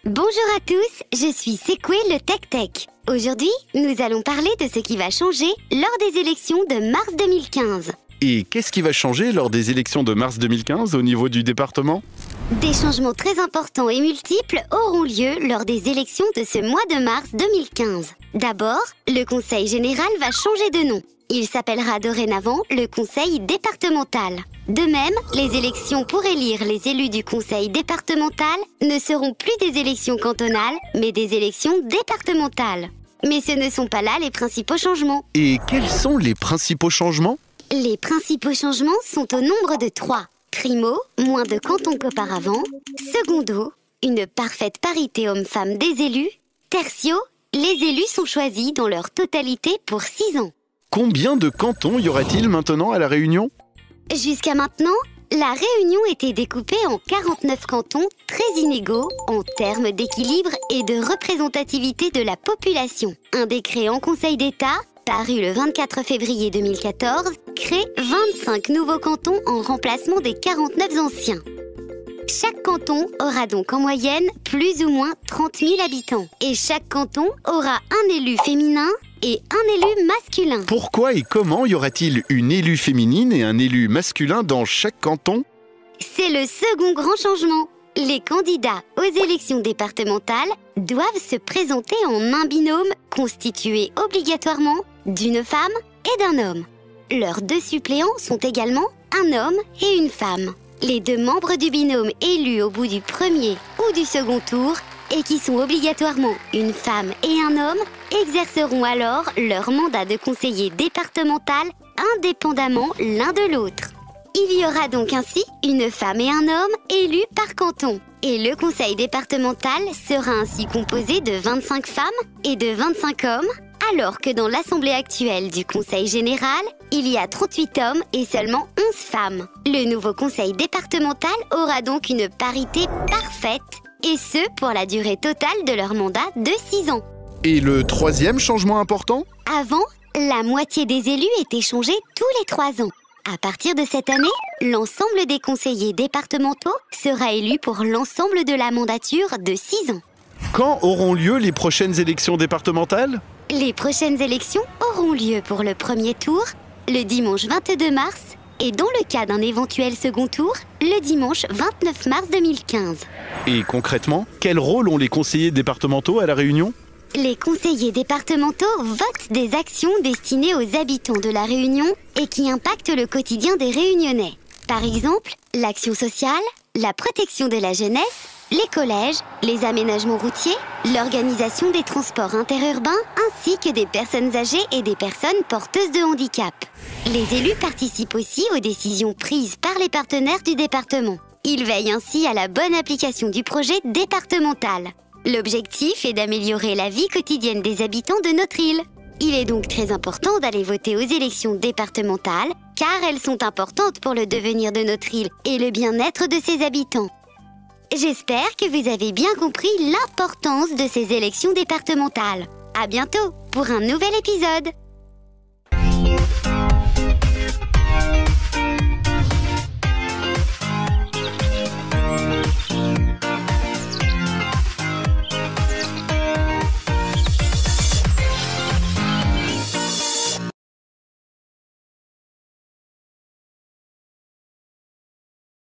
Bonjour à tous, je suis Sekwe le Tech Tech. Aujourd'hui, nous allons parler de ce qui va changer lors des élections de mars 2015. Et qu'est-ce qui va changer lors des élections de mars 2015 au niveau du département? Des changements très importants et multiples auront lieu lors des élections de ce mois de mars 2015. D'abord, le Conseil général va changer de nom. Il s'appellera dorénavant le Conseil départemental. De même, les élections pour élire les élus du Conseil départemental ne seront plus des élections cantonales, mais des élections départementales. Mais ce ne sont pas là les principaux changements. Et quels sont les principaux changements? Les principaux changements sont au nombre de 3. Primo, moins de cantons qu'auparavant. Secondo, une parfaite parité hommes-femmes des élus. Tertio, les élus sont choisis dans leur totalité pour 6 ans. Combien de cantons y aura-t-il maintenant à La Réunion? Jusqu'à maintenant, la Réunion était découpée en 49 cantons très inégaux en termes d'équilibre et de représentativité de la population. Un décret en Conseil d'État, paru le 24 février 2014, crée 25 nouveaux cantons en remplacement des 49 anciens. Chaque canton aura donc en moyenne plus ou moins 30 000 habitants. Et chaque canton aura un élu féminin et un élu masculin. Pourquoi et comment y aura-t-il une élue féminine et un élu masculin dans chaque canton? C'est le second grand changement. Les candidats aux élections départementales doivent se présenter en un binôme constitué obligatoirement d'une femme et d'un homme. Leurs 2 suppléants sont également un homme et une femme. Les 2 membres du binôme élus au bout du premier ou du second tour, et qui sont obligatoirement une femme et un homme, exerceront alors leur mandat de conseiller départemental indépendamment l'un de l'autre. Il y aura donc ainsi une femme et un homme élus par canton. Et le conseil départemental sera ainsi composé de 25 femmes et de 25 hommes, alors que dans l'assemblée actuelle du conseil général, il y a 38 hommes et seulement 11 femmes. Le nouveau conseil départemental aura donc une parité parfaite, et ce pour la durée totale de leur mandat de 6 ans. Et le troisième changement important? Avant, la moitié des élus étaient changés tous les 3 ans. À partir de cette année, l'ensemble des conseillers départementaux sera élu pour l'ensemble de la mandature de 6 ans. Quand auront lieu les prochaines élections départementales? Les prochaines élections auront lieu pour le premier tour, le dimanche 22 mars, et dans le cas d'un éventuel second tour, le dimanche 29 mars 2015. Et concrètement, quel rôle ont les conseillers départementaux à La Réunion? Les conseillers départementaux votent des actions destinées aux habitants de La Réunion et qui impactent le quotidien des Réunionnais. Par exemple, l'action sociale, la protection de la jeunesse, les collèges, les aménagements routiers, l'organisation des transports interurbains ainsi que des personnes âgées et des personnes porteuses de handicap. Les élus participent aussi aux décisions prises par les partenaires du département. Ils veillent ainsi à la bonne application du projet départemental. L'objectif est d'améliorer la vie quotidienne des habitants de notre île. Il est donc très important d'aller voter aux élections départementales car elles sont importantes pour le devenir de notre île et le bien-être de ses habitants. J'espère que vous avez bien compris l'importance de ces élections départementales. À bientôt pour un nouvel épisode.